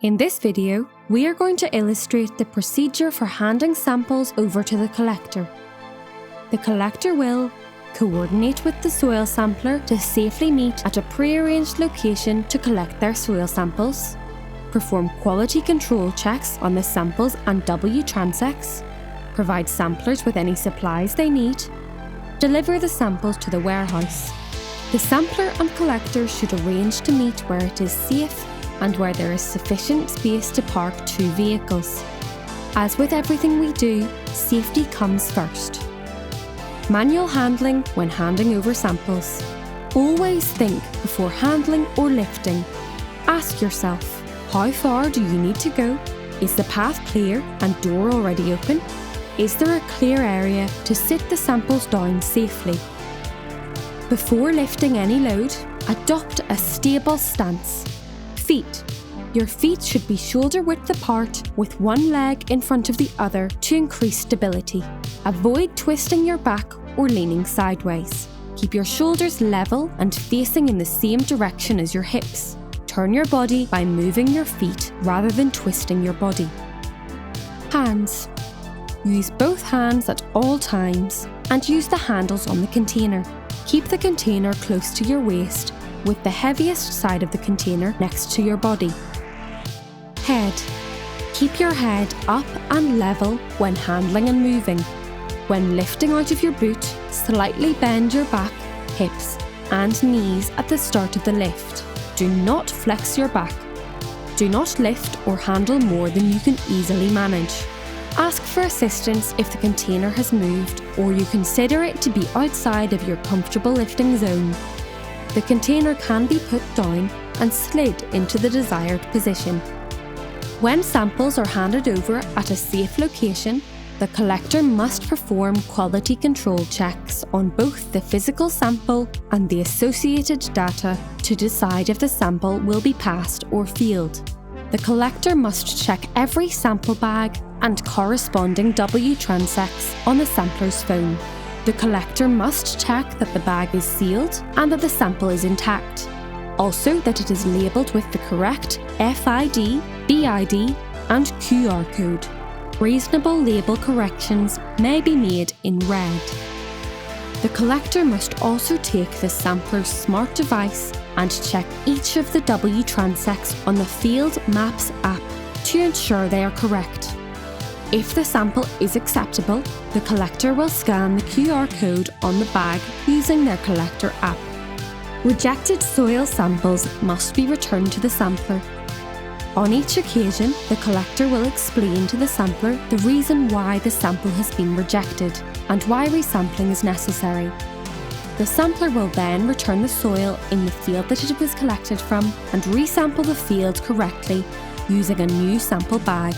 In this video, we are going to illustrate the procedure for handing samples over to the collector. The collector will coordinate with the soil sampler to safely meet at a pre-arranged location to collect their soil samples, perform quality control checks on the samples and W-transects, provide samplers with any supplies they need, deliver the samples to the warehouse. The sampler and collector should arrange to meet where it is safe and where there is sufficient space to park two vehicles. As with everything we do, safety comes first. Manual handling when handing over samples. Always think before handling or lifting. Ask yourself, how far do you need to go? Is the path clear and door already open? Is there a clear area to sit the samples down safely? Before lifting any load, adopt a stable stance. Feet. Your feet should be shoulder width apart with one leg in front of the other to increase stability. Avoid twisting your back or leaning sideways. Keep your shoulders level and facing in the same direction as your hips. Turn your body by moving your feet rather than twisting your body. Hands. Use both hands at all times and use the handles on the container. Keep the container close to your waist with the heaviest side of the container next to your body. Head. Keep your head up and level when handling and moving. When lifting out of your boot, slightly bend your back, hips and knees at the start of the lift. Do not flex your back. Do not lift or handle more than you can easily manage. Ask for assistance if the container has moved or you consider it to be outside of your comfortable lifting zone. The container can be put down and slid into the desired position. When samples are handed over at a safe location, the collector must perform quality control checks on both the physical sample and the associated data to decide if the sample will be passed or failed. The collector must check every sample bag and corresponding W-transects on the sampler's phone. The collector must check that the bag is sealed and that the sample is intact. Also that it is labelled with the correct FID, BID and QR code. Reasonable label corrections may be made in red. The collector must also take the sampler's smart device and check each of the W-transects on the Field Maps app to ensure they are correct. If the sample is acceptable, the collector will scan the QR code on the bag using their collector app. Rejected soil samples must be returned to the sampler. On each occasion, the collector will explain to the sampler the reason why the sample has been rejected and why resampling is necessary. The sampler will then return the soil in the field that it was collected from and resample the field correctly using a new sample bag.